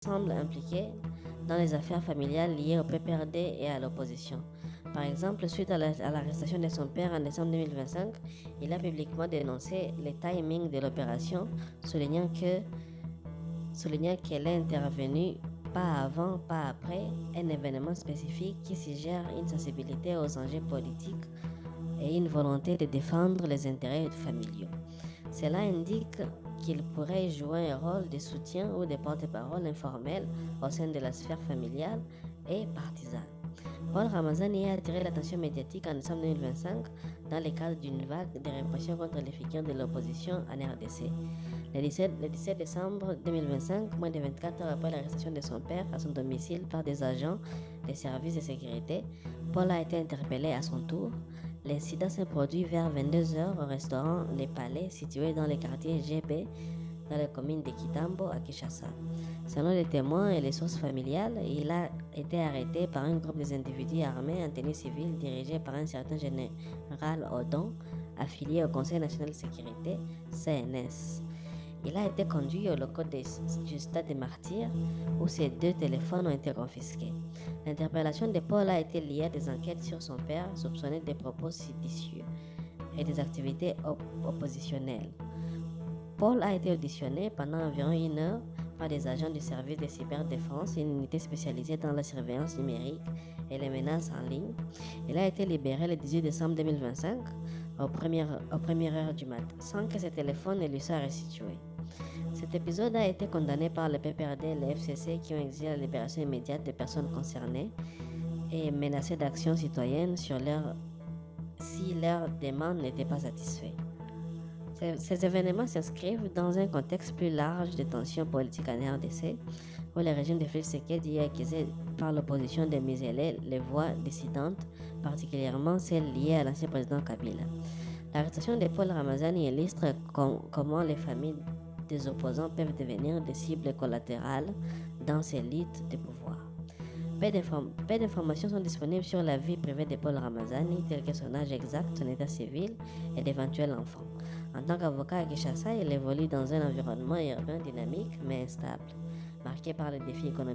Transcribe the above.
semble impliqué dans les affaires familiales liées au PPRD et à l'opposition. Par exemple, suite à l'arrestation de son père en décembre 2025, il a publiquement dénoncé le timing de l'opération, soulignant qu'elle est intervenue pas avant, pas après un événement spécifique qui suggère une sensibilité aux enjeux politiques et une volonté de défendre les intérêts familiaux. Cela indique qu'il pourrait jouer un rôle de soutien ou de porte-parole informel au sein de la sphère familiale et partisane. Paul Ramazani a attiré l'attention médiatique en décembre 2025 dans le cadre d'une vague de répression contre les figures de l'opposition en RDC. Le 17 décembre 2025, moins de 24 heures après l'arrestation de son père à son domicile par des agents des services de sécurité, Paul a été interpellé à son tour. L'incident s'est produit vers 22h au restaurant Les Palais, situé dans le quartier GB, dans la commune de Kitambo à Kinshasa. Selon les témoins et les sources familiales, il a été arrêté par un groupe d'individus armés en tenue civile dirigé par un certain général Odon, affilié au Conseil national de sécurité, CNS. Il a été conduit au locaux du stade des Martyrs où ses 2 téléphones ont été confisqués. L'interpellation de Paul a été liée à des enquêtes sur son père soupçonné des propos séditieux et des activités oppositionnelles. Paul a été auditionné pendant environ 1 heure par des agents du service de cyberdéfense, une unité spécialisée dans la surveillance numérique et les menaces en ligne. Il a été libéré le 18 décembre 2025 aux premières heures du matin, sans que ses téléphones ne lui soient restitués. Cet épisode a été condamné par le PPRD et le FCC qui ont exigé la libération immédiate des personnes concernées et menacé d'actions citoyennes si leur demande n'était pas satisfaite. Ces événements s'inscrivent dans un contexte plus large de tensions politiques en RDC, où le régime de Félix Tshisekedi est accusé par l'opposition de museler les voix dissidentes, particulièrement celles liées à l'ancien président Kabila. L'arrestation de Paul Ramazani illustre comment les familles des opposants peuvent devenir des cibles collatérales dans ces luttes de pouvoir. Peu d'informations sont disponibles sur la vie privée de Paul Ramazani, telle que son âge exact, son état civil et d'éventuels enfants. En tant qu'avocat à Kinshasa, il évolue dans un environnement urbain dynamique mais instable, marqué par les défis économiques